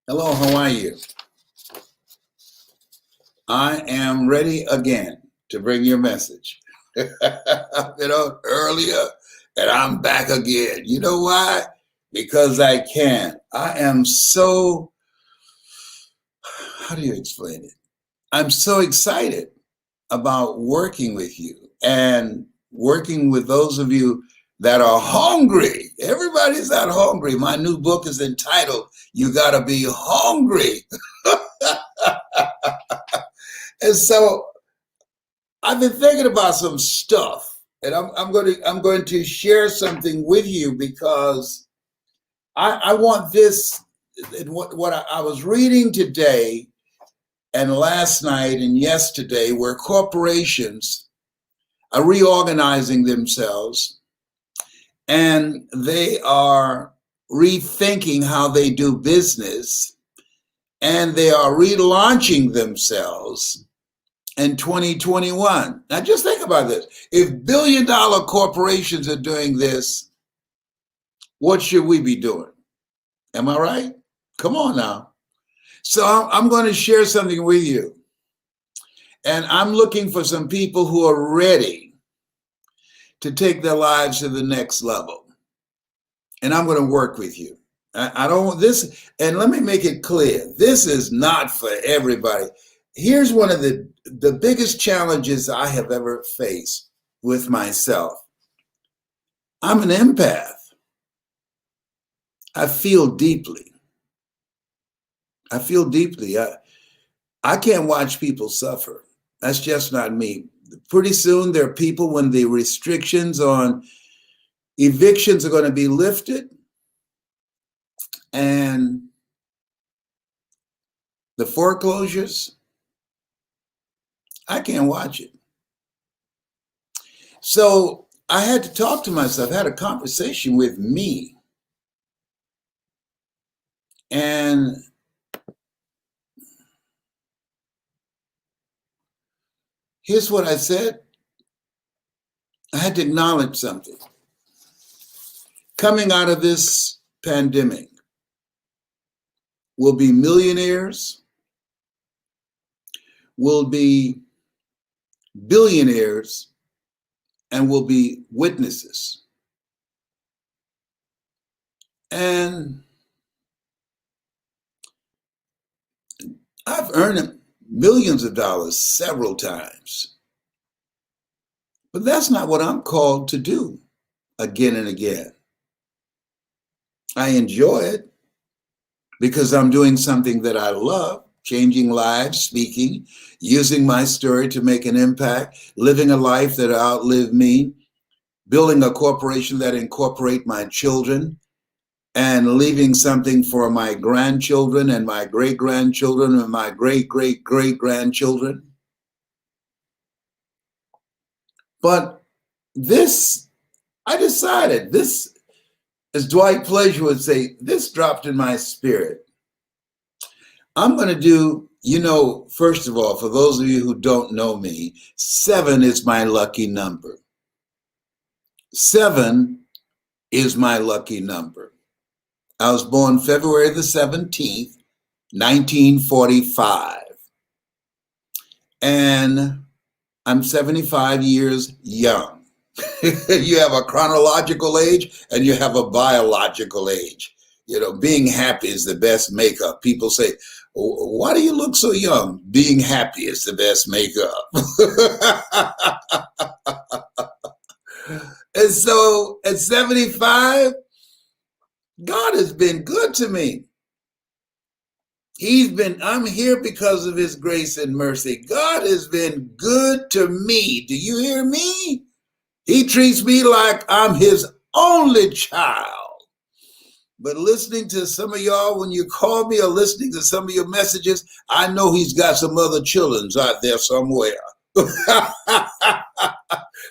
Hello, how are you? I am ready again to bring your message. I've been on earlier and I'm back again. You know why? Because I can. I am so, how do you explain it? I'm so excited about working with you and working with those of you that are hungry. Everybody's not hungry. My new book is entitled, You Gotta Be Hungry. And so I've been thinking about some stuff, and I'm going to share something with you because I want this. What I was reading today and last night and yesterday, where corporations are reorganizing themselves and they are rethinking how they do business, and they are relaunching themselves in 2021. Now, just think about this. If billion-dollar corporations are doing this, what should we be doing? Am I right? Come on now. So I'm going to share something with you. And I'm looking for some people who are ready to take their lives to the next level. And I'm going to work with you. I don't want this, and let me make it clear, this is not for everybody. Here's one of the biggest challenges I have ever faced with myself. I'm an empath. I feel deeply. I feel deeply. I can't watch people suffer. That's just not me. Pretty soon there are people, when the restrictions on evictions are going to be lifted and the foreclosures, I can't watch it. So I had to talk to myself, I had a conversation with me. And here's what I said. I had to acknowledge something. Coming out of this pandemic will be millionaires, will be billionaires, and will be witnesses. And I've earned millions of dollars several times. But that's not what I'm called to do again and again. I enjoy it because I'm doing something that I love, changing lives, speaking, using my story to make an impact, living a life that outlived me, building a corporation that incorporates my children, and leaving something for my grandchildren and my great-grandchildren and my great-great-great-grandchildren. But this, I decided, this, as Dwight Pleasure would say, this dropped in my spirit. I'm going to do, first of all, for those of you who don't know me, 7 is my lucky number. 7 is my lucky number. I was born February the 17th, 1945. And I'm 75 years young. You have a chronological age and you have a biological age. Being happy is the best makeup. People say, why do you look so young? Being happy is the best makeup. And so at 75, God has been good to me. I'm here because of his grace and mercy. God has been good to me. Do you hear me? He treats me like I'm his only child. But listening to some of y'all, when you call me, or listening to some of your messages, I know he's got some other children out there somewhere. But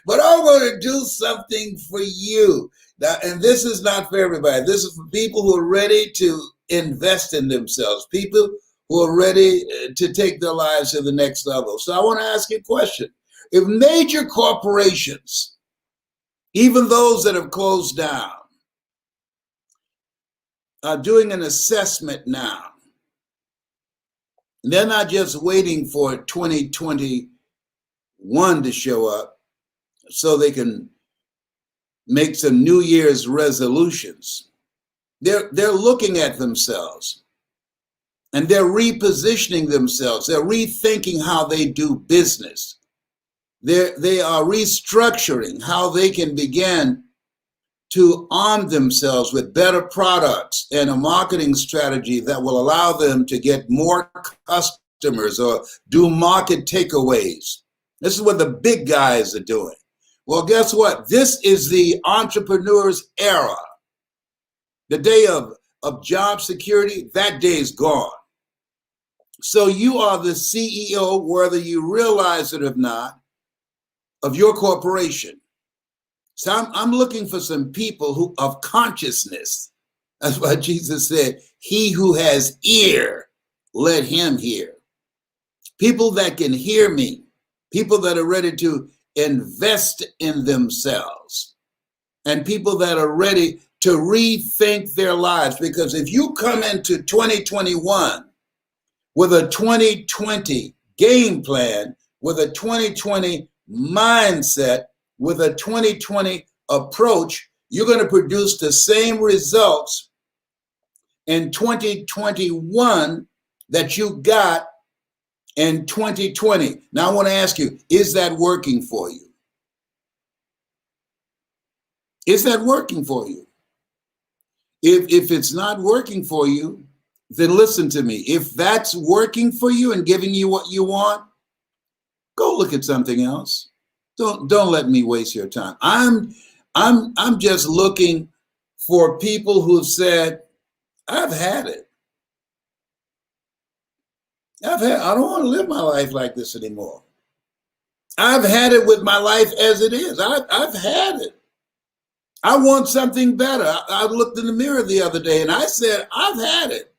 I'm going to do something for you. Now, and this is not for everybody. This is for people who are ready to invest in themselves, people who are ready to take their lives to the next level. So I want to ask you a question. If major corporations, even those that have closed down, are doing an assessment now They're not just waiting for 2021 to show up so they can make some New Year's resolutions. They're looking at themselves and they're repositioning themselves. They're rethinking how they do business. They are restructuring how they can begin to arm themselves with better products and a marketing strategy that will allow them to get more customers or do market takeaways. This is what the big guys are doing. Well, guess what? This is the entrepreneur's era. The day of job security, that day is gone. So you are the CEO, whether you realize it or not, of your corporation. So I'm looking for some people who of consciousness. That's why Jesus said, he who has ear, let him hear. People that can hear me, people that are ready to invest in themselves, and people that are ready to rethink their lives. Because if you come into 2021 with a 2020 game plan, with a 2020 mindset, with a 2020 approach, you're going to produce the same results in 2021 that you got in 2020. Now I want to ask you, is that working for you? Is that working for you? If it's not working for you, then listen to me. If that's working for you and giving you what you want, go look at something else. Don't let me waste your time. I'm just looking for people who've said, I've had it. I don't want to live my life like this anymore. I've had it with my life as it is. I've had it. I want something better. I looked in the mirror the other day and I said, I've had it.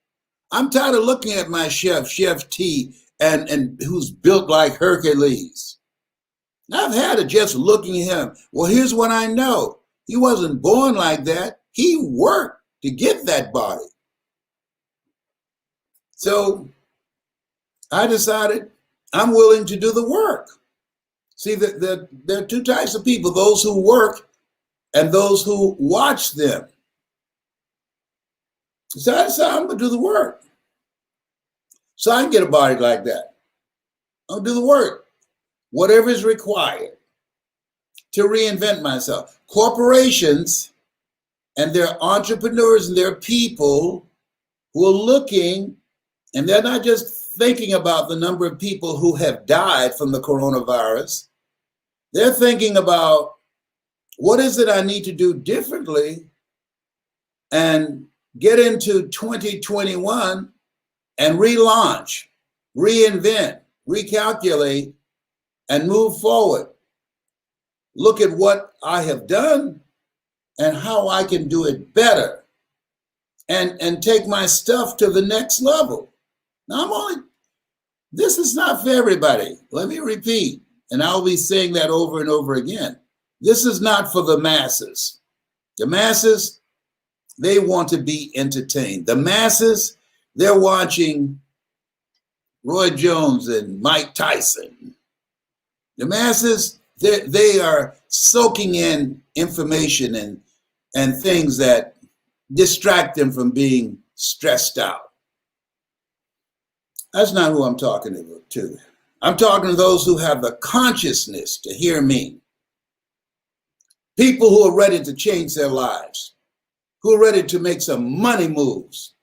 I'm tired of looking at my Chef T, and who's built like Hercules. I've had it just looking at him. Well, here's what I know. He wasn't born like that. He worked to get that body. So I decided I'm willing to do the work. See, there are two types of people, those who work and those who watch them. So I decided I'm going to do the work. So I can get a body like that. I'll do the work. Whatever is required to reinvent myself. Corporations and their entrepreneurs and their people who are looking, and they're not just thinking about the number of people who have died from the coronavirus. They're thinking about, what is it I need to do differently and get into 2021 and relaunch, reinvent, recalculate, and move forward. Look at what I have done and how I can do it better and take my stuff to the next level. Now this is not for everybody. Let me repeat, and I'll be saying that over and over again. This is not for the masses. The masses, they want to be entertained. The masses, they're watching Roy Jones and Mike Tyson. The masses, they are soaking in information and things that distract them from being stressed out. That's not who I'm talking to. I'm talking to those who have the consciousness to hear me. People who are ready to change their lives, who are ready to make some money moves.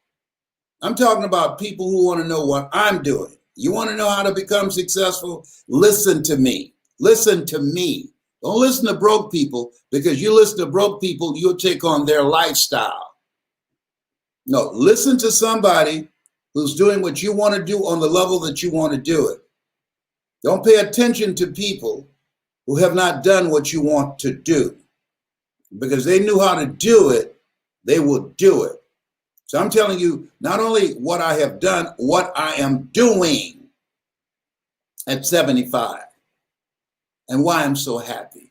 I'm talking about people who want to know what I'm doing. You want to know how to become successful? Listen to me. Listen to me. Don't listen to broke people, because you listen to broke people, you'll take on their lifestyle. No, listen to somebody who's doing what you want to do on the level that you want to do it. Don't pay attention to people who have not done what you want to do, because they knew how to do it, they will do it. So I'm telling you not only what I have done, what I am doing at 75, and why I'm so happy.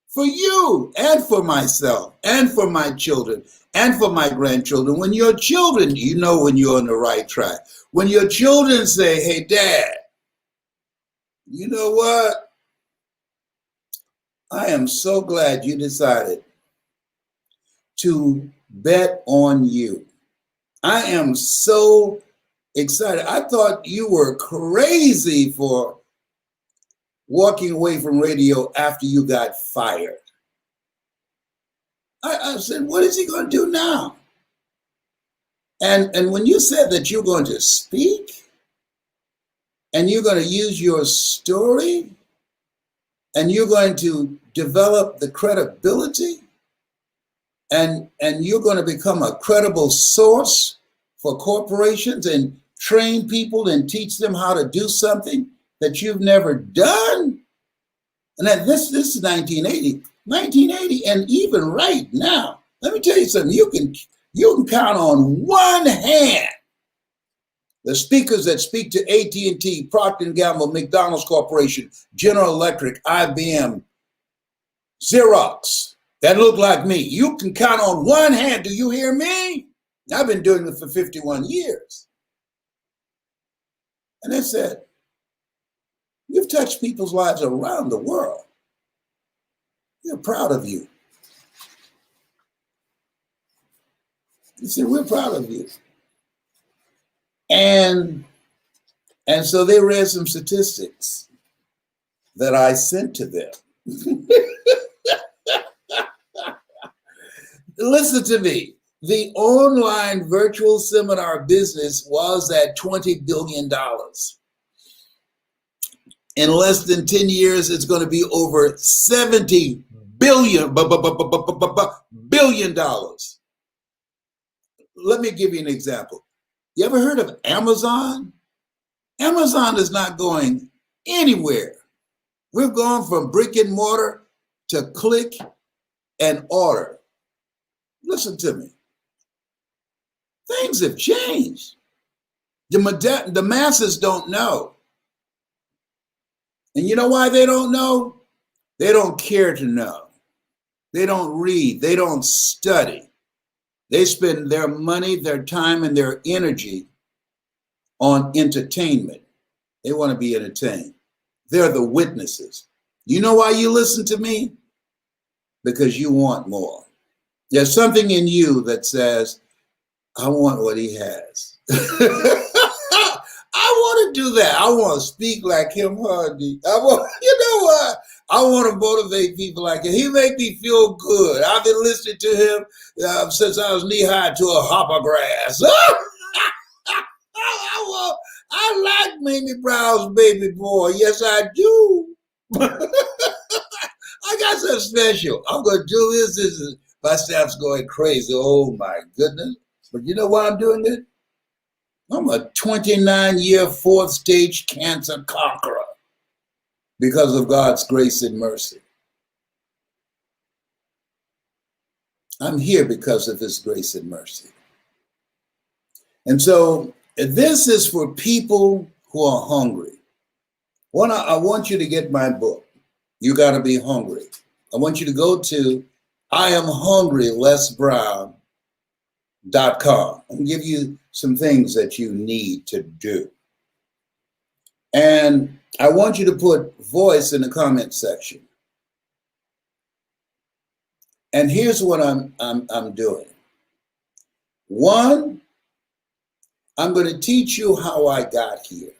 for you and for myself and for my children and for my grandchildren. When your children, you know when you're on the right track. When your children say, hey, Dad, you know what? I am so glad you decided to bet on you. I am so excited. I thought you were crazy for walking away from radio after you got fired. I said, what is he going to do now? And when you said that you're going to speak and you're going to use your story and you're going to develop the credibility and you're going to become a credible source for corporations and train people and teach them how to do something that you've never done. And that this is 1980, and even right now, let me tell you something. You can count on one hand the speakers that speak to AT&T, Procter & Gamble, McDonald's Corporation, General Electric, IBM, Xerox, that look like me. You can count on one hand. Do you hear me? I've been doing this for 51 years. And they said, you've touched people's lives around the world. We're proud of you. He said, we're proud of you. And so they read some statistics that I sent to them. Listen to me. The online virtual seminar business was at $20 billion. In less than 10 years, it's going to be over $70 billion. Let me give you an example. You ever heard of Amazon? Amazon is not going anywhere. We've gone from brick and mortar to click and order. Listen to me. Things have changed. The masses don't know. And you know why they don't know? They don't care to know. They don't read. They don't study. They spend their money, their time, and their energy on entertainment. They want to be entertained. They're the witnesses. You know why you listen to me? Because you want more. There's something in you that says, I want what he has. I want to do that. I want to speak like him, Hardy. You know what? I want to motivate people like him. He make me feel good. I've been listening to him since I was knee-high to a hopper grass. I like Mamie Brown's baby boy. Yes, I do. I got something special. I'm going to do this. This is my staff's going crazy. Oh, my goodness. But you know why I'm doing it? I'm a 29-year fourth stage cancer conqueror because of God's grace and mercy. I'm here because of his grace and mercy. And so this is for people who are hungry. I want you to get my book. You got to be hungry. I want you to go to IamHungryLesBrown.com and give you some things that you need to do. And I want you to put voice in the comment section. And here's what I'm doing. One, I'm going to teach you how I got here,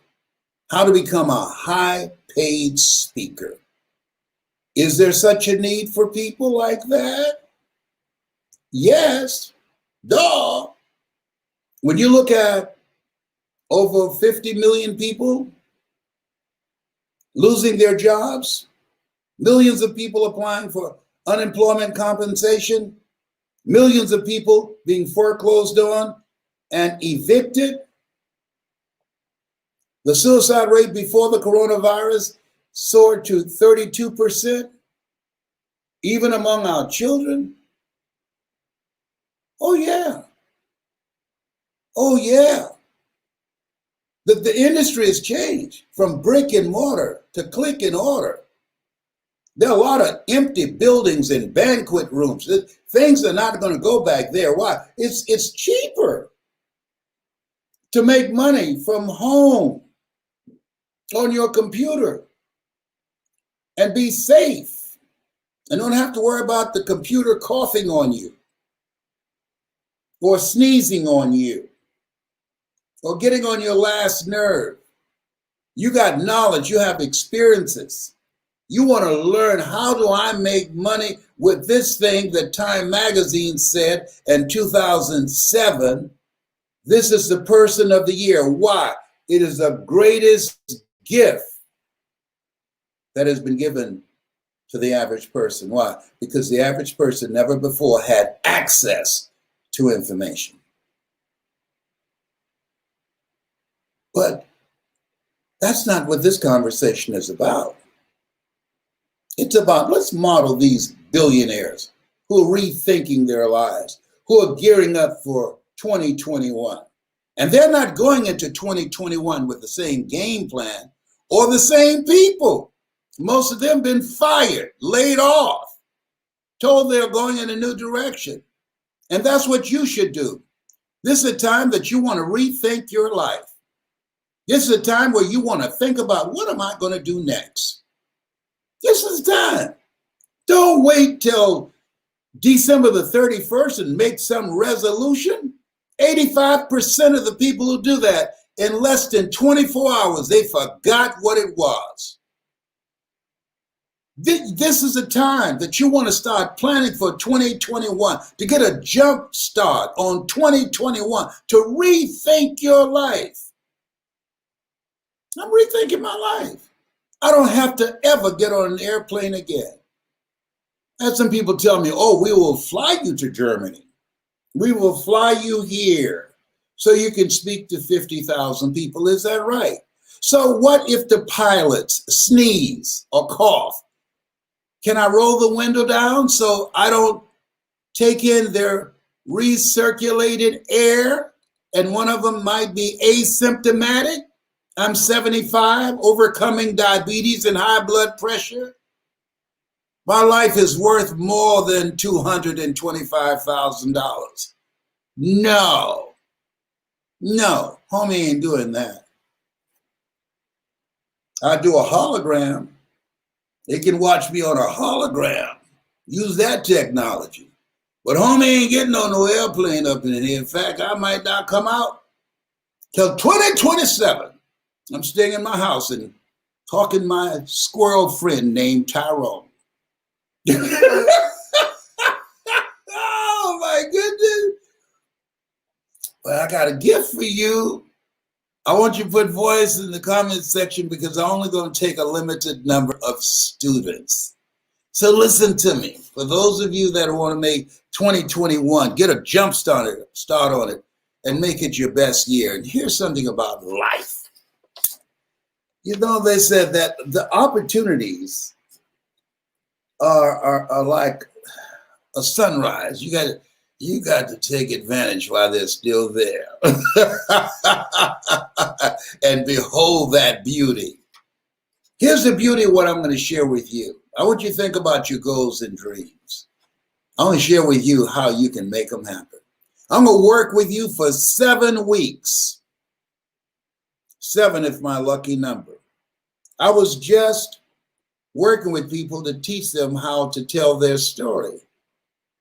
how to become a high-paid speaker. Is there such a need for people like that? Yes, duh. When you look at over 50 million people losing their jobs, millions of people applying for unemployment compensation, millions of people being foreclosed on and evicted, the suicide rate before the coronavirus soared to 32%, even among our children. Oh, yeah. Oh, yeah. The industry has changed from brick and mortar to click and order. There are a lot of empty buildings and banquet rooms. Things are not going to go back there. Why? It's cheaper to make money from home on your computer and be safe and don't have to worry about the computer coughing on you or sneezing on you or getting on your last nerve. You got knowledge, you have experiences. You want to learn, how do I make money with this thing that Time Magazine said in 2007, this is the person of the year. Why? It is the greatest gift that has been given to the average person. Why? Because the average person never before had access to information. But that's not what this conversation is about. It's about, let's model these billionaires who are rethinking their lives, who are gearing up for 2021. And they're not going into 2021 with the same game plan or the same people. Most of them been fired, laid off, told they're going in a new direction. And that's what you should do. This is a time that you want to rethink your life. This is a time where you want to think about, what am I going to do next? This is the time. Don't wait till December the 31st and make some resolution. 85% of the people who do that, in less than 24 hours, they forgot what it was. This is a time that you want to start planning for 2021, to get a jump start on 2021, to rethink your life. I'm rethinking my life. I don't have to ever get on an airplane again. I had some people tell me, oh, we will fly you to Germany. We will fly you here so you can speak to 50,000 people. Is that right? So what if the pilots sneeze or cough? Can I roll the window down so I don't take in their recirculated air and one of them might be asymptomatic? I'm 75, overcoming diabetes and high blood pressure. My life is worth more than $225,000. No, homie ain't doing that. I do a hologram. They can watch me on a hologram. Use that technology. But homie ain't getting on no airplane up in here. In fact, I might not come out till 2027. I'm staying in my house and talking to my squirrel friend named Tyrone. Oh my goodness. Well, I got a gift for you. I want you to put voice in the comment section because I'm only going to take a limited number of students. So listen to me. For those of you that want to make 2021, get a jump start on it and make it your best year. And here's something about life. You know, they said that the opportunities are like a sunrise. You got to take advantage while they're still there. And behold that beauty. Here's the beauty of what I'm going to share with you. I want you to think about your goals and dreams. I want to share with you how you can make them happen. I'm going to work with you for 7 weeks. 7 is my lucky number. I was just working with people to teach them how to tell their story,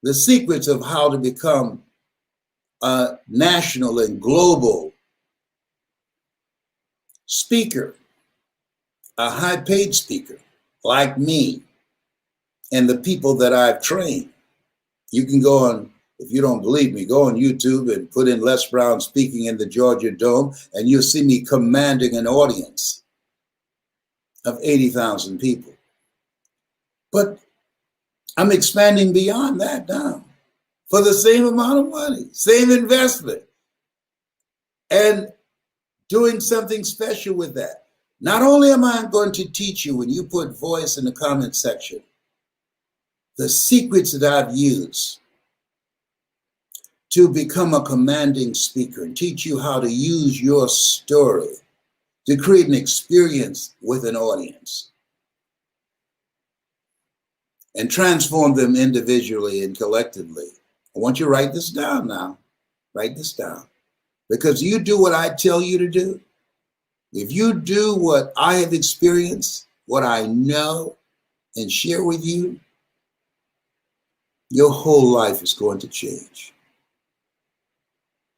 the secrets of how to become a national and global speaker, a high-paid speaker like me and the people that I've trained. You can go on, if you don't believe me, go on YouTube and put in Les Brown speaking in the Georgia Dome, and you'll see me commanding an audience of 80,000 people. But I'm expanding beyond that now for the same amount of money, same investment, and doing something special with that. Not only am I going to teach you, when you put voice in the comment section, the secrets that I've used to become a commanding speaker and teach you how to use your story to create an experience with an audience. and transform them individually and collectively. I want you to write this down now. Write this down. Because you do what I tell you to do. If you do what I have experienced, what I know, and share with you, your whole life is going to change.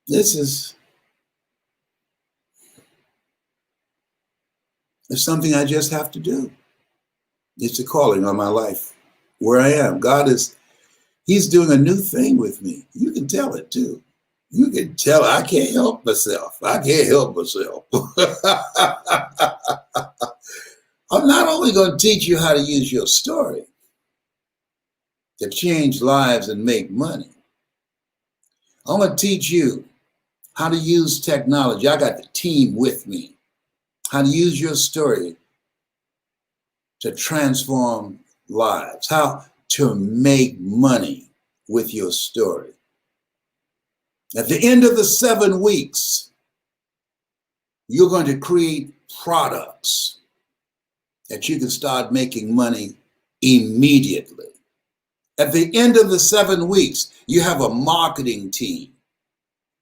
This is something I just have to do. It's a calling on my life. Where I am, He's doing a new thing with me. You can tell it too. You can tell I can't help myself. I can't help myself. I'm not only going to teach you how to use your story to change lives and make money. I'm going to teach you how to use technology. I got the team with me. How to use your story to transform lives. How to make money with your story. At the end of the 7 weeks, you're going to create products that you can start making money immediately. At the end of the 7 weeks, you have a marketing team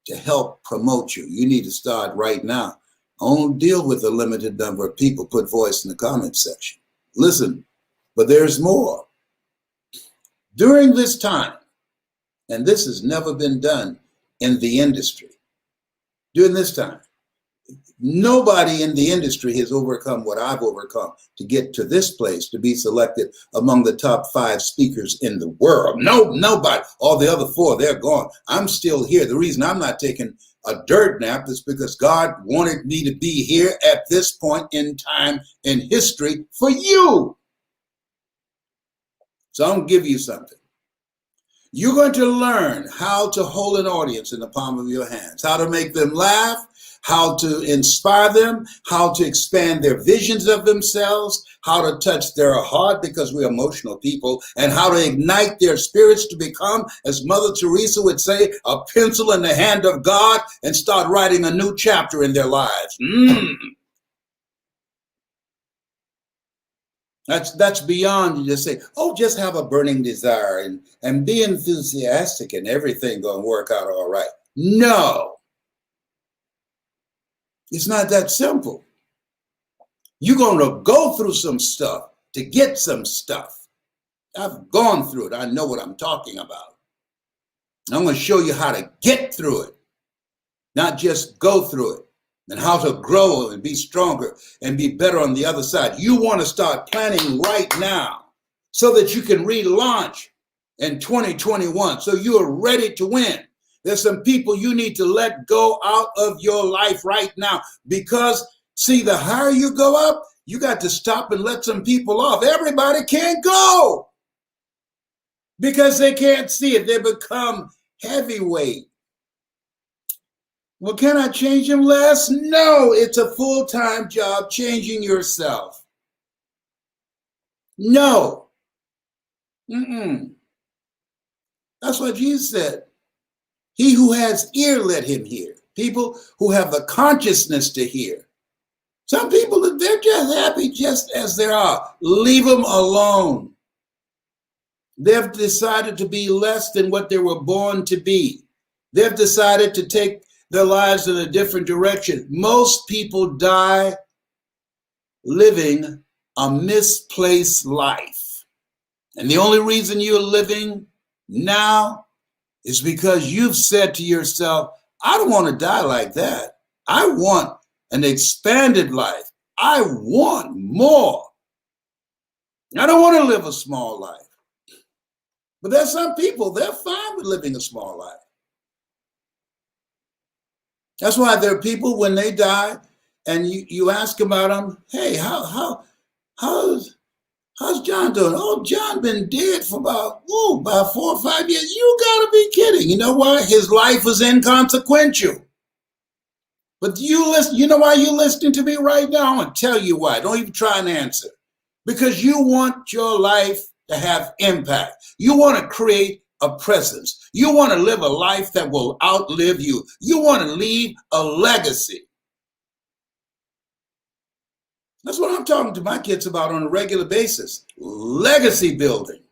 to help promote you. You need to start right now. I won't deal with a limited number of people. Put voice in the comment section. Listen, but there's more. During this time, and this has never been done in the industry, during this time, nobody in the industry has overcome what I've overcome to get to this place, to be selected among the top 5 speakers in the world. Nobody. All the other 4, they're gone. I'm still here. The reason I'm not taking a dirt nap is because God wanted me to be here at this point in time in history for you. So I'm going to give you something. You're going to learn how to hold an audience in the palm of your hands, how to make them laugh, how to inspire them, how to expand their visions of themselves, how to touch their heart because we're emotional people, and how to ignite their spirits to become, as Mother Teresa would say, a pencil in the hand of God and start writing a new chapter in their lives. That's beyond you just say, oh, just have a burning desire and be enthusiastic and everything gonna work out all right. No, it's not that simple. You're gonna go through some stuff to get some stuff. I've gone through it. I know what I'm talking about. I'm gonna show you how to get through it, not just go through it, and how to grow and be stronger and be better on the other side. You want to start planning right now so that you can relaunch in 2021, so you are ready to win. There's some people you need to let go out of your life right now because, see, the higher you go up, you got to stop and let some people off. Everybody can't go because they can't see it. They become heavyweight. Well, can I change them less? No, it's a full-time job changing yourself. No. That's what Jesus said. He who has ear, let him hear. People who have the consciousness to hear. Some people, they're just happy just as they are. Leave them alone. They've decided to be less than what they were born to be. They've decided to take their lives in a different direction. Most people die living a misplaced life. And the only reason you're living now is because you've said to yourself, I don't want to die like that. I want an expanded life. I want more. I don't want to live a small life. But there's some people, they're fine with living a small life. That's why there are people when they die and you ask about them, hey, how's John doing? Oh, John been dead for about 4 or 5 years. You gotta be kidding. You know what? His life was inconsequential. But you know why you're listening to me right now? I'm gonna tell you why. Don't even try and answer. Because you want your life to have impact. You want to create a presence. You want to live a life that will outlive you. You want to leave a legacy. That's what I'm talking to my kids about on a regular basis. Legacy building.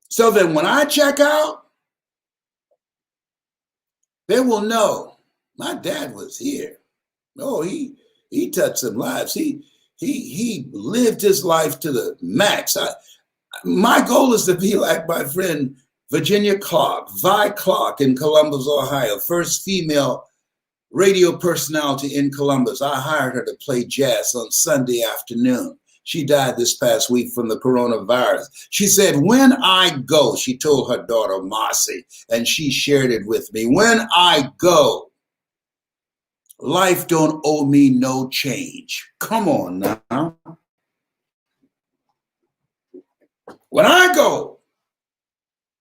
So that when I check out, they will know my dad was here. Oh, he touched some lives. He lived his life to the max. My goal is to be like my friend Virginia Clark, Vi Clark in Columbus, Ohio, first female radio personality in Columbus. I hired her to play jazz on Sunday afternoon. She died this past week from the coronavirus. She said, when I go, she told her daughter Marcy, and she shared it with me. When I go, life don't owe me no change. Come on now. When I go,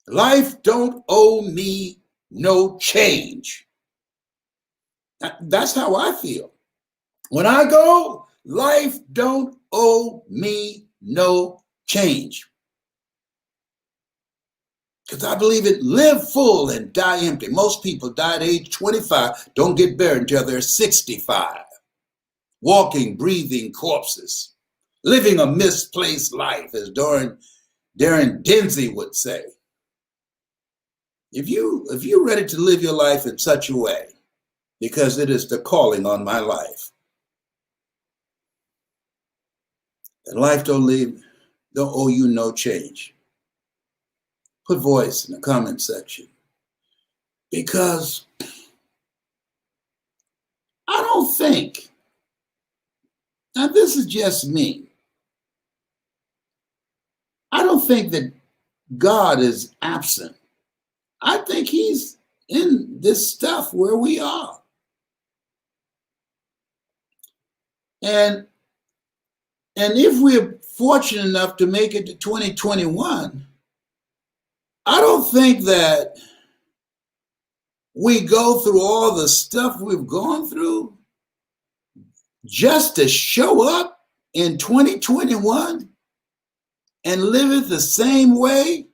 life don't owe me no change. That's how I feel. When I go, life don't owe me no change. Because I believe it, live full and die empty. Most people die at age 25, don't get buried until they're 65. Walking, breathing corpses. Living a misplaced life, as Darren Denzi would say. If you're ready to live your life in such a way, because it is the calling on my life, and life don't owe you no change. Put voice in the comment section. Because I don't think, now this is just me, I don't think that God is absent. I think he's in this stuff where we are. And if we're fortunate enough to make it to 2021, I don't think that we go through all the stuff we've gone through just to show up in 2021 and live it the same way,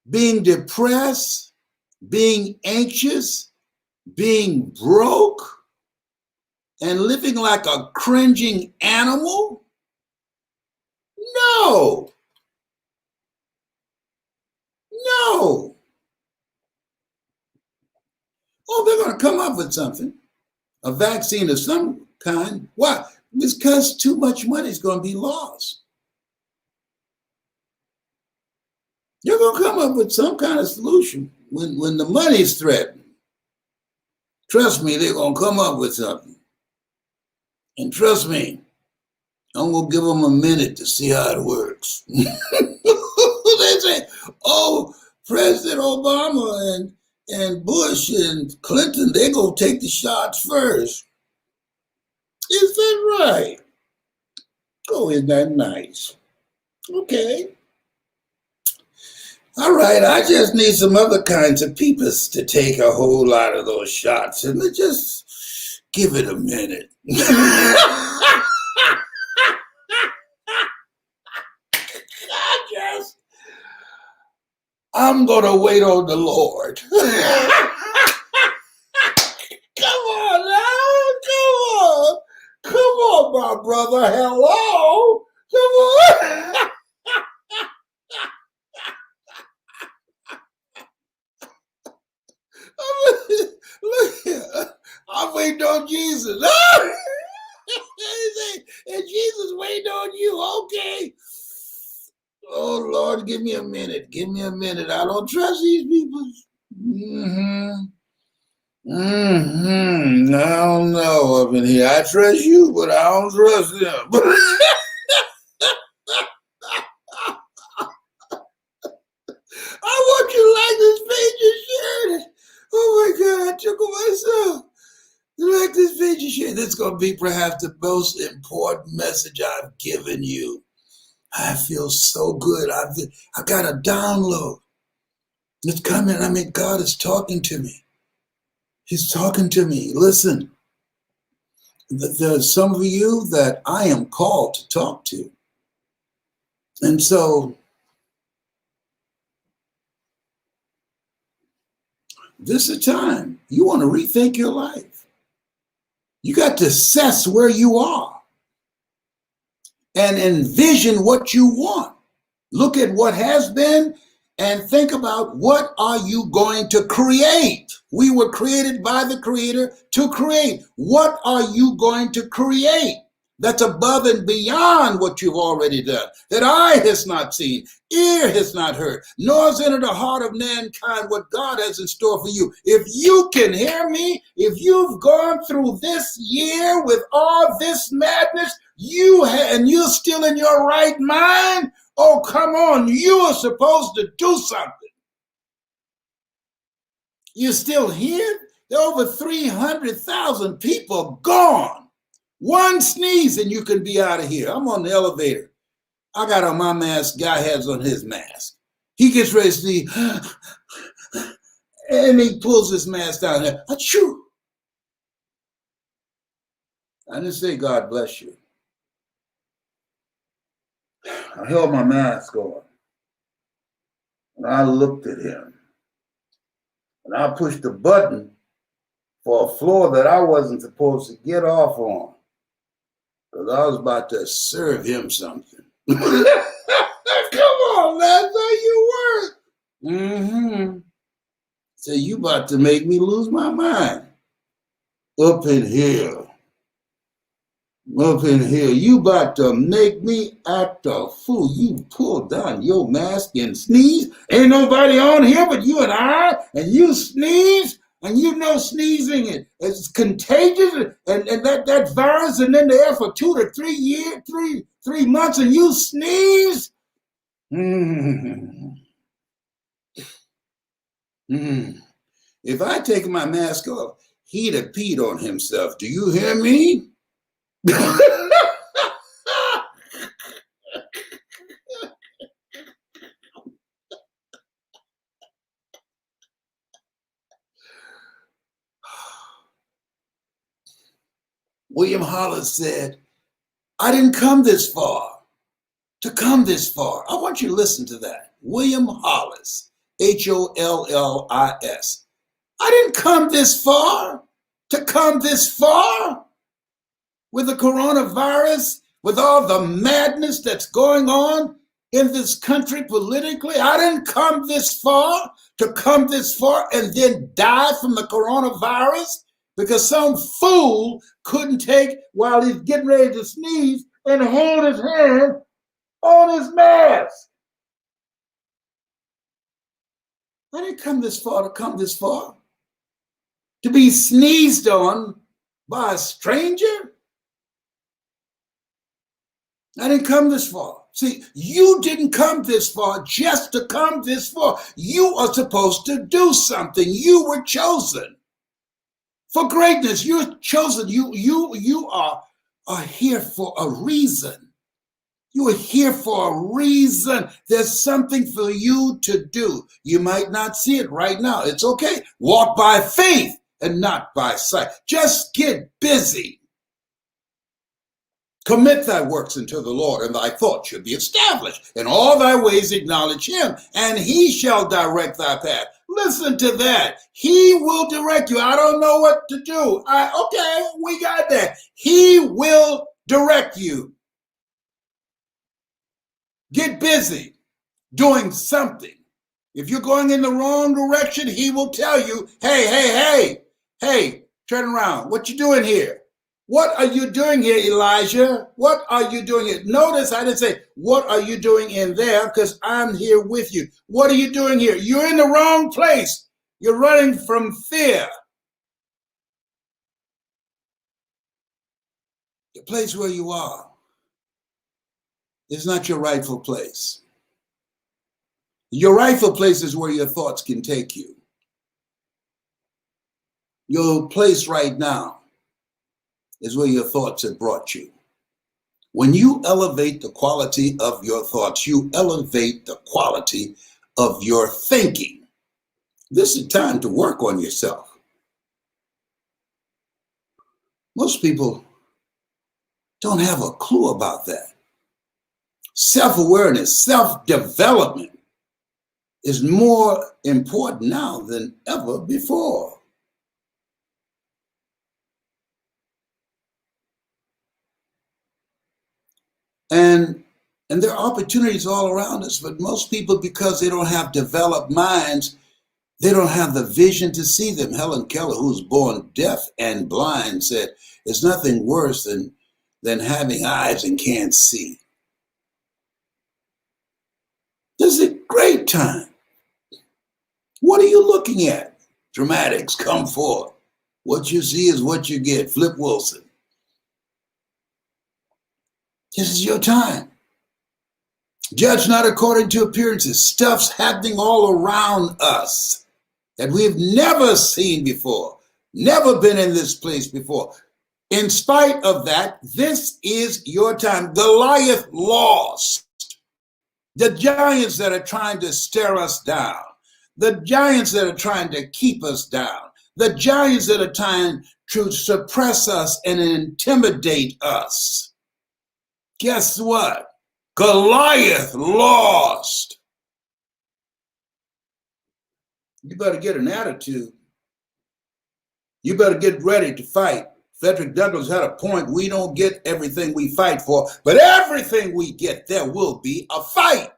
being depressed, being anxious, being broke, and living like a cringing animal? No. No. Oh, they're going to come up with something, a vaccine of some kind. Why? Because too much money is going to be lost. You're going to come up with some kind of solution when the money's threatened. Trust me, they're going to come up with something. And trust me, I'm going to give them a minute to see how it works. They say, oh, President Obama and Bush and Clinton, they're going to take the shots first. Is that right? Oh, isn't that nice? Okay. All right, I just need some other kinds of peepers to take a whole lot of those shots, and let's just give it a minute. I'm going to wait on the Lord. Come on now, come on. Come on, my brother, hello. Come on. Look here. I'm waiting on Jesus. And Jesus waiting on you, okay. Oh, Lord, give me a minute. Give me a minute. I don't trust these people. I don't know up in here. I trust you, but I don't trust them. I want you to like this page and share it. Oh, my God, I took myself. Like this page and share. This is going to be perhaps the most important message I've given you. I feel so good. I got a download. It's coming. I mean, God is talking to me. He's talking to me. Listen, there's some of you that I am called to talk to. And so this is a time you want to rethink your life. You got to assess where you are and envision what you want. Look at what has been and think about, what are you going to create? We were created by the Creator to create. What are you going to create that's above and beyond what you've already done, that eye has not seen, ear has not heard, nor has entered the heart of mankind what God has in store for you? If you can hear me, if you've gone through this year with all this madness, and you're still in your right mind, oh, come on, you are supposed to do something. You're still here? There are over 300,000 people gone. One sneeze and you can be out of here. I'm on the elevator. I got on my mask. Guy has on his mask. He gets ready to sneeze, and he pulls his mask down there. Achoo! I didn't say God bless you. I held my mask on, and I looked at him, and I pushed the button for a floor that I wasn't supposed to get off on, because I was about to serve him something. Come on, that's how you work. Mm-hmm. So you about to make me lose my mind. Up in here, you about to make me act a fool. You pull down your mask and sneeze. Ain't nobody on here but you and I, and you sneeze, and you know sneezing is contagious, and that virus is in the air for 2 to 3 years, 3 months, and you sneeze. If I take my mask off, he'd have peed on himself. Do you hear me? William Hollis said, I didn't come this far to come this far. I want you to listen to that. William Hollis, Hollis. I didn't come this far to come this far with the coronavirus, with all the madness that's going on in this country politically. I didn't come this far to come this far and then die from the coronavirus because some fool couldn't take, while he's getting ready to sneeze, and hold his hand on his mask. I didn't come this far to come this far. To be sneezed on by a stranger? I didn't come this far. See, you didn't come this far just to come this far. You are supposed to do something. You were chosen for greatness. You're chosen. You are here for a reason. You are here for a reason. There's something for you to do. You might not see it right now. It's okay. Walk by faith and not by sight. Just get busy. Commit thy works unto the Lord, and thy thoughts should be established. In all thy ways acknowledge him, and he shall direct thy path. Listen to that. He will direct you. I don't know what to do. Okay, we got that. He will direct you. Get busy doing something. If you're going in the wrong direction, he will tell you, hey, turn around. What you doing here? What are you doing here, Elijah? What are you doing here? Notice I didn't say, what are you doing in there? Because I'm here with you. What are you doing here? You're in the wrong place. You're running from fear. The place where you are is not your rightful place. Your rightful place is where your thoughts can take you. Your place right now is where your thoughts have brought you. When you elevate the quality of your thoughts, you elevate the quality of your thinking. This is time to work on yourself. Most people don't have a clue about that. Self-awareness, self-development is more important now than ever before. And And there are opportunities all around us, but most people, because they don't have developed minds, they don't have the vision to see them. Helen Keller, who was born deaf and blind, said, "There's nothing worse than having eyes and can't see." This is a great time. What are you looking at? Dramatics, come forth. What you see is what you get. Flip Wilson. This is your time. Judge not according to appearances. Stuff's happening all around us that we've never seen before, never been in this place before. In spite of that, this is your time. Goliath lost. The giants that are trying to stare us down, the giants that are trying to keep us down, the giants that are trying to suppress us and intimidate us. Guess what? Goliath lost. You better get an attitude. You better get ready to fight. Frederick Douglass had a point. We don't get everything we fight for, but everything we get, there will be a fight.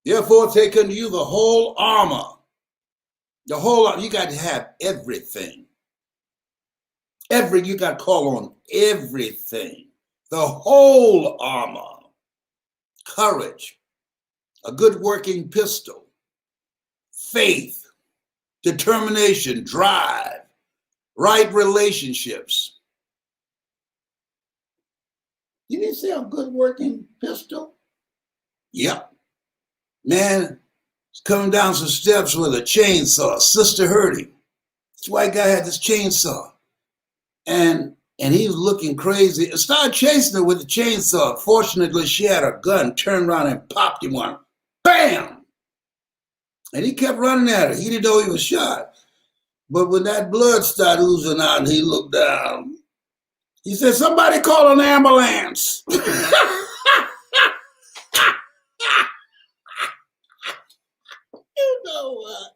Therefore, take unto you the whole armor. The whole, you got to have everything. You got to call on everything. The whole armor. Courage, a good working pistol, faith, determination, drive, right relationships. You didn't say a good working pistol? Yep. Man, he's coming down some steps with a chainsaw. Sister heard him. This white guy had this chainsaw. And he was looking crazy. And started chasing her with a chainsaw. Fortunately, she had a gun, turned around and popped him one. Bam! And he kept running at her. He didn't know he was shot. But when that blood started oozing out and he looked down, he said, "Somebody call an ambulance." You know what?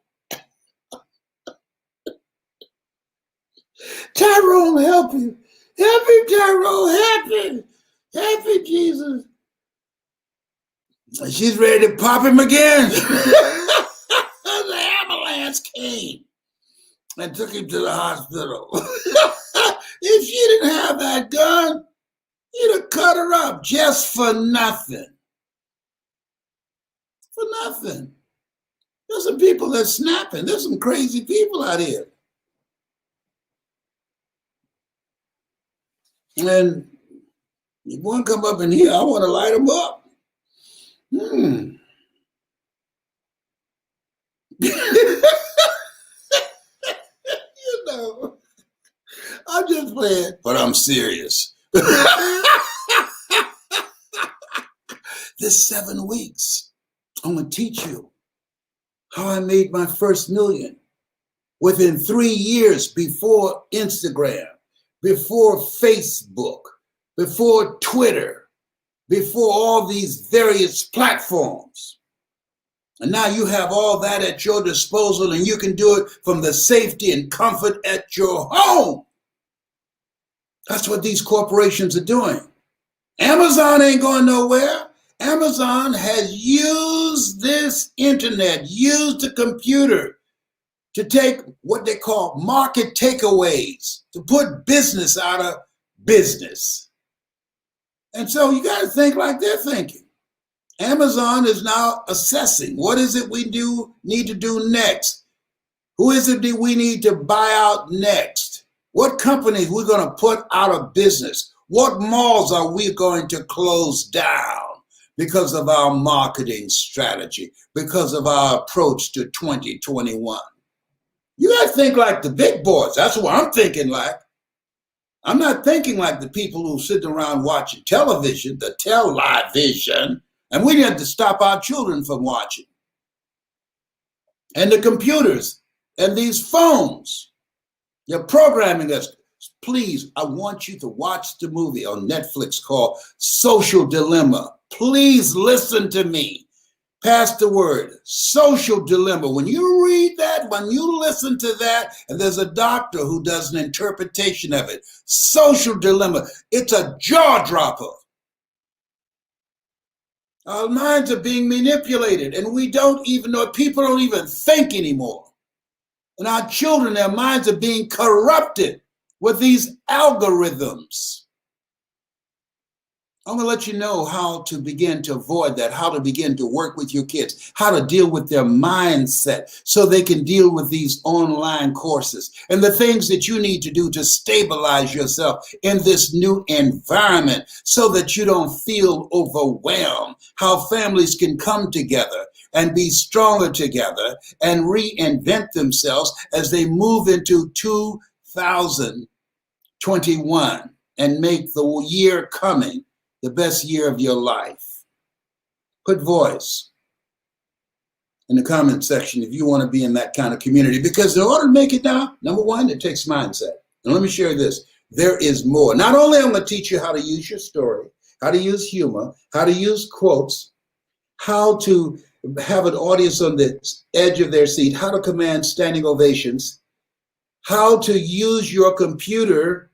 Tyrone, help him. Help him, Tyrone, help him. Help him, Jesus. And she's ready to pop him again. The ambulance came and took him to the hospital. If she didn't have that gun, you'd have cut her up just for nothing. For nothing. There's some people that's snapping. There's some crazy people out here. And you want to come up in here, I want to light them up. You know, I'm just playing, but I'm serious. This 7 weeks, I'm going to teach you how I made my first million within 3 years before Instagram, before Facebook, before Twitter, before all these various platforms. And now you have all that at your disposal and you can do it from the safety and comfort at your home. That's what these corporations are doing. Amazon ain't going nowhere. Amazon has used this internet, used the computer to take what they call market takeaways, to put business out of business. And so you got to think like they're thinking. Amazon is now assessing what is it we need to do next? Who is it that we need to buy out next? What companies we're going to put out of business? What malls are we going to close down because of our marketing strategy, because of our approach to 2021? You got to think like the big boys. That's what I'm thinking like. I'm not thinking like the people who sit around watching television, the television, and we need to stop our children from watching. And the computers and these phones, they're programming us. Please, I want you to watch the movie on Netflix called Social Dilemma. Please listen to me. Pass the word. Social Dilemma. When you read that, when you listen to that, and there's a doctor who does an interpretation of it, Social Dilemma, it's a jaw dropper. Our minds are being manipulated, and we don't even know. People don't even think anymore. And our children, their minds are being corrupted with these algorithms. I'm going to let you know how to begin to avoid that, how to begin to work with your kids, how to deal with their mindset so they can deal with these online courses and the things that you need to do to stabilize yourself in this new environment so that you don't feel overwhelmed, how families can come together and be stronger together and reinvent themselves as they move into 2021 and make the year coming the best year of your life. Put voice in the comment section if you want to be in that kind of community, because in order to make it now, number one, it takes mindset. And let me share this. There is more. Not only am I going to teach you how to use your story, how to use humor, how to use quotes, how to have an audience on the edge of their seat, how to command standing ovations, how to use your computer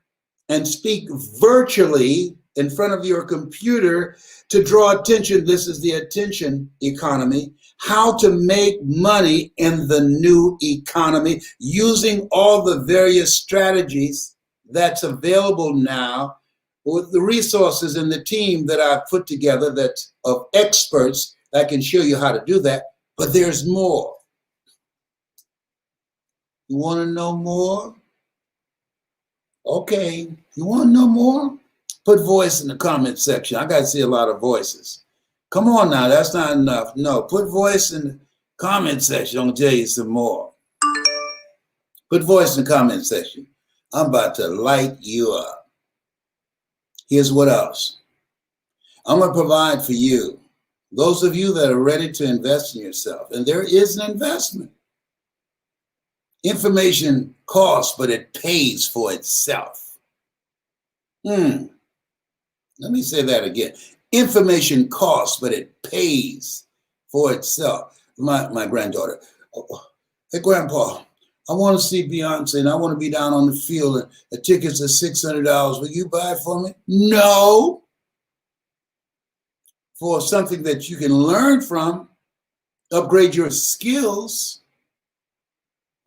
and speak virtually in front of your computer to draw attention. This is the attention economy. How to make money in the new economy using all the various strategies that's available now with the resources and the team that I've put together that's of experts that can show you how to do that. But there's more. You want to know more? Okay, you want to know more? Put voice in the comment section. I got to see a lot of voices. Come on now, that's not enough. No, put voice in the comment section. I'm going to tell you some more. Put voice in the comment section. I'm about to light you up. Here's what else. I'm going to provide for you, those of you that are ready to invest in yourself. And there is an investment. Information costs, but it pays for itself. Let me say that again. Information costs, but it pays for itself. My granddaughter, hey, Grandpa, I want to see Beyonce and I want to be down on the field and the tickets are $600. Will you buy it for me? No. For something that you can learn from, upgrade your skills.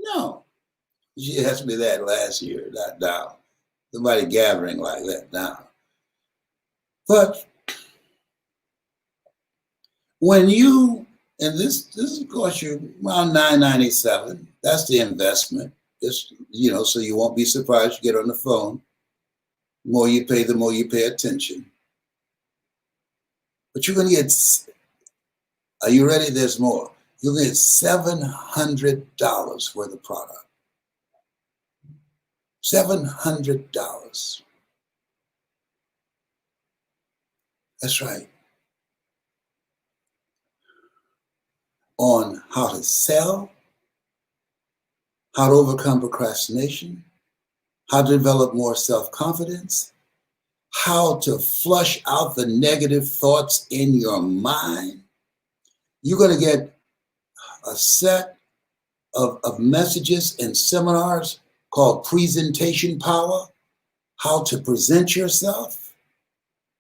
No. She asked me that last year, not now. Somebody gathering like that now. But when you, and this costs you around $9.97, that's the investment. Just, so you won't be surprised you get on the phone. The more you pay, the more you pay attention. But you're going to get, are you ready? There's more. You'll get $700 worth of product. $700. That's right. On how to sell, how to overcome procrastination, how to develop more self-confidence, how to flush out the negative thoughts in your mind. You're going to get a set of messages and seminars called Presentation Power, how to present yourself,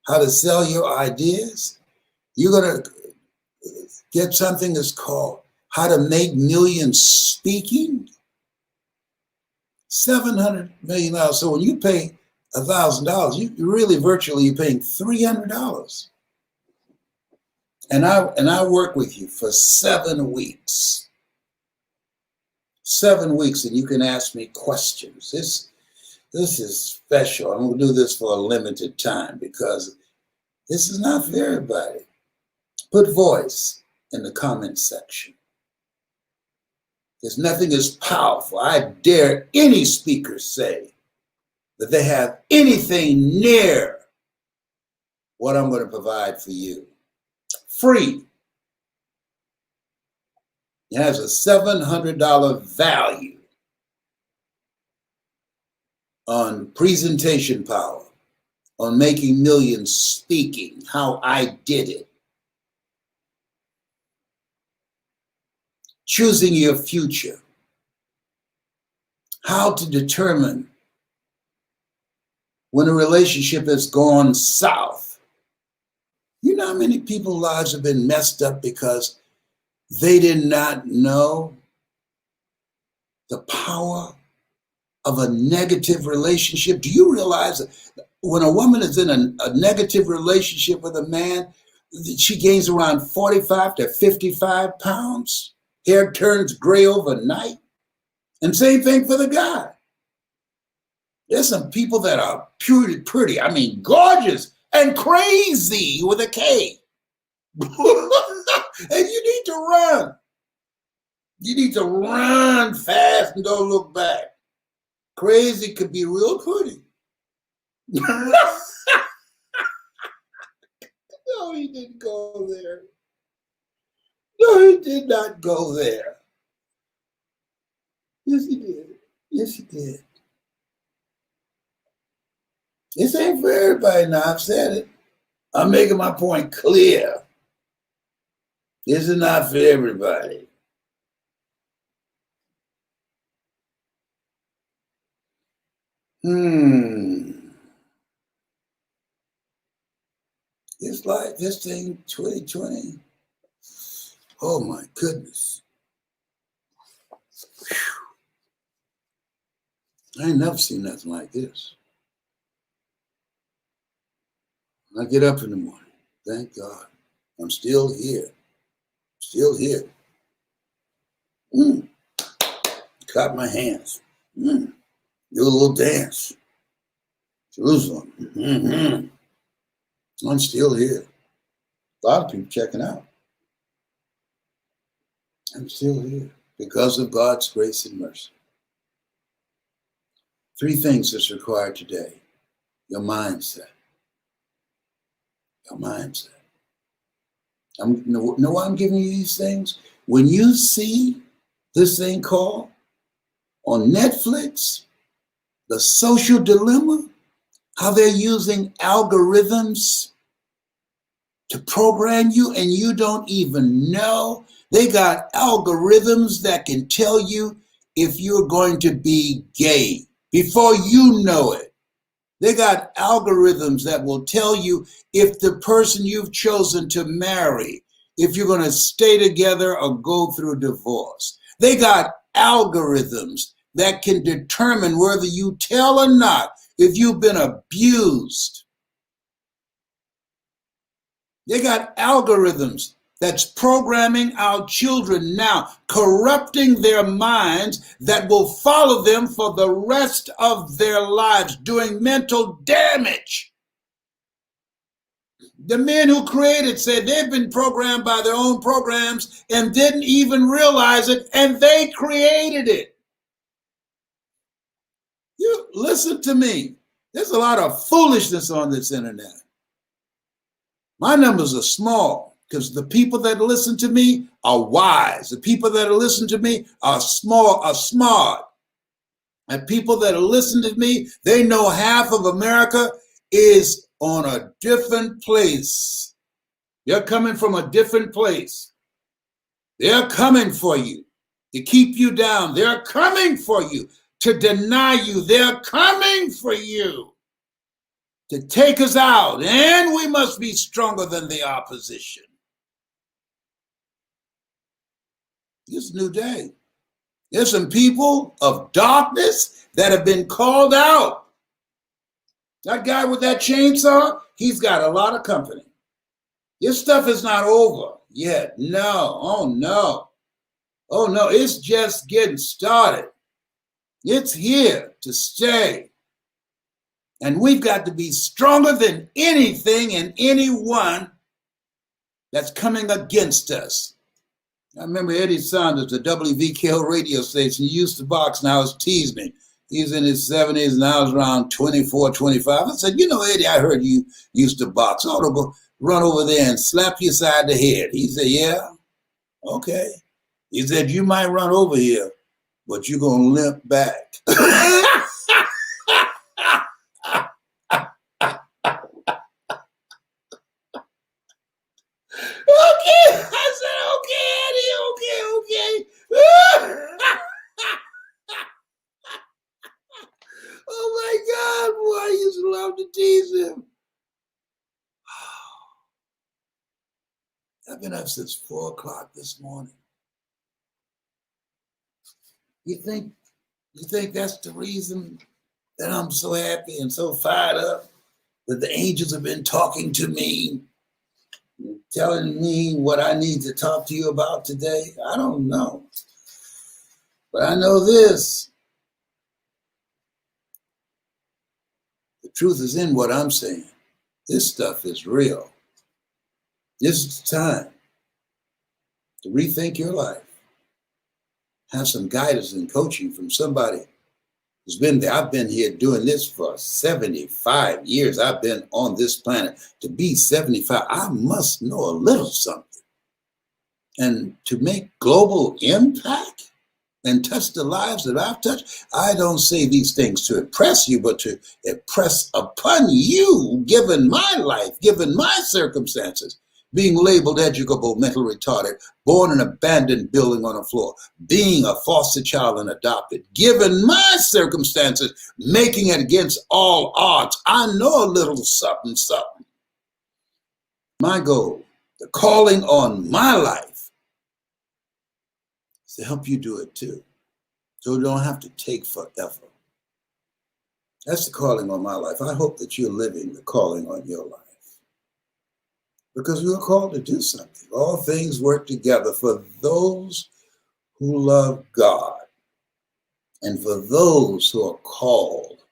how to sell your ideas. You're going to get something that's called How to Make Millions Speaking. $700 million. So when you pay $1,000, you really virtually you're paying $300. And I work with you for 7 weeks. 7 weeks, and you can ask me questions. This is special. I'm going to do this for a limited time because this is not for everybody. Put voice in the comment section. There's nothing as powerful. I dare any speaker say that they have anything near what I'm going to provide for you. Free. It has a $700 value on presentation power, on making millions speaking, how I did it. Choosing your future. How to determine when a relationship has gone south. You know how many people's lives have been messed up because they did not know the power of a negative relationship? Do you realize that when a woman is in a negative relationship with a man, she gains around 45 to 55 pounds? Hair turns gray overnight. And same thing for the guy. There's some people that are pretty, I mean, gorgeous and crazy with a K. And you need to run. You need to run fast and don't look back. Crazy could be real pretty. No, he didn't go there. No, he did not go there. Yes, he did. Yes, he did. This ain't for everybody now. I've said it. I'm making my point clear. This is not for everybody. It's like this thing, 2020. Oh my goodness. I ain't never seen nothing like this. I get up in the morning. Thank God. I'm still here. Still here. Clap my hands. Do a little dance. Jerusalem. I'm still here. A lot of people checking out. I'm still here because of God's grace and mercy. 3 things that's required today. Your mindset. Your mindset. Know why I'm giving you these things? When you see this thing called on Netflix, The Social Dilemma, how they're using algorithms to program you and you don't even know. They got algorithms that can tell you if you're going to be gay before you know it. They got algorithms that will tell you if the person you've chosen to marry, if you're going to stay together or go through divorce. They got algorithms that can determine whether you tell or not if you've been abused. They got algorithms that's programming our children now, corrupting their minds that will follow them for the rest of their lives, doing mental damage. The men who created said they've been programmed by their own programs and didn't even realize it, and they created it. You listen to me. There's a lot of foolishness on this internet. My numbers are small because the people that listen to me are wise. The people that listen to me are smart. And people that listen to me, they know half of America is on a different place. They're coming from a different place. They're coming for you to keep you down. They're coming for you to deny you. They're coming for you to take us out, and we must be stronger than the opposition. It's a new day. There's some people of darkness that have been called out. That guy with that chainsaw, he's got a lot of company. This stuff is not over yet. No. Oh, no. Oh, no. It's just getting started. It's here to stay. And we've got to be stronger than anything and anyone that's coming against us. I remember Eddie Saunders, the WVKO radio station. He used to box, and I was teasing him. He's in his 70s, and I was around 24, 25. I said, Eddie, I heard you used to box. I ought to go run over there and slap you side the head. He said, yeah, okay. He said, you might run over here, but you're going to limp back. Okay, I said, okay, Oh my God, boy, I used to love to tease him. been up since 4 o'clock this morning. You think that's the reason that I'm so happy and so fired up? That the angels have been talking to me, telling me what I need to talk to you about today? I don't know. But I know this. The truth is in what I'm saying. This stuff is real. This is the time to rethink your life. Have some guidance and coaching from somebody who's been there. I've been here doing this for 75 years. I've been on this planet. To be 75, I must know a little something. And to make global impact and touch the lives that I've touched, I don't say these things to impress you, but to impress upon you, given my life, given my circumstances, being labeled educable, mental retarded, born in an abandoned building on a floor, being a foster child and adopted, given my circumstances, making it against all odds. I know a little something, something. My goal, the calling on my life, is to help you do it too. So you don't have to take forever. That's the calling on my life. I hope that you're living the calling on your life. Because we are called to do something. All things work together for those who love God and for those who are called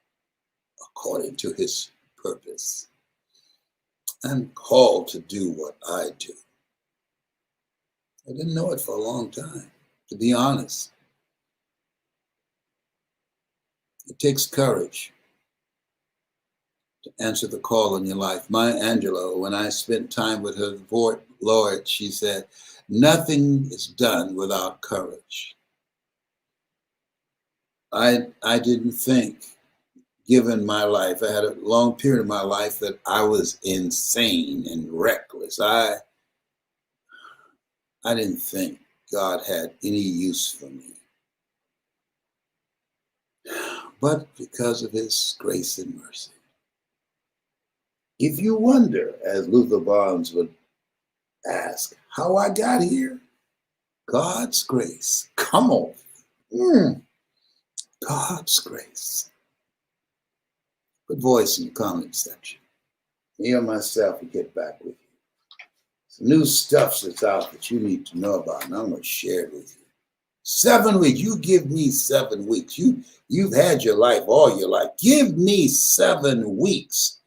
according to his purpose. I'm called to do what I do. I didn't know it for a long time, to be honest. It takes courage to answer the call in your life. Maya Angelou, when I spent time with her Lord, she said, nothing is done without courage. I didn't think, given my life, I had a long period of my life that I was insane and reckless. I didn't think God had any use for me. But because of his grace and mercy. If you wonder, as Luther Barnes would ask, how I got here, God's grace. Come on. God's grace. Put voice in the comment section. Me or myself will get back with you. Some new stuff that's out that you need to know about, and I'm going to share it with you. 7 weeks. You give me 7 weeks. You've had your life all your life. Give me 7 weeks.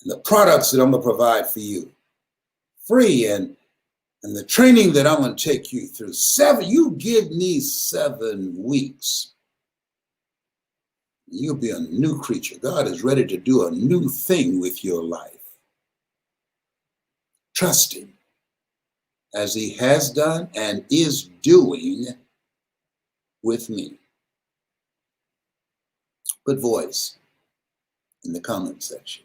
And the products that I'm going to provide for you, free, and the training that I'm going to take you through. You give me 7 weeks. You'll be a new creature. God is ready to do a new thing with your life. Trust him, as he has done and is doing with me. Put voice in the comment section.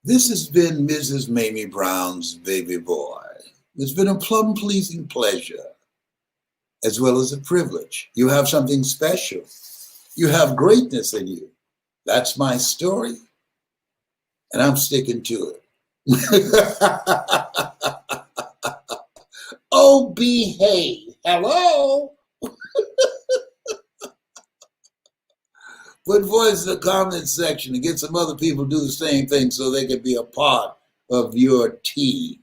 This has been Mrs. Mamie Brown's baby boy. It's been a plum-pleasing pleasure, as well as a privilege. You have something special. You have greatness in you. That's my story, and I'm sticking to it. Oh, behave. Hello? Put voice in the comment section and get some other people to do the same thing so they can be a part of your team.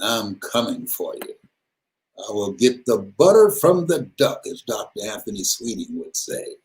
I'm coming for you. I will get the butter from the duck, as Dr. Anthony Sweeting would say.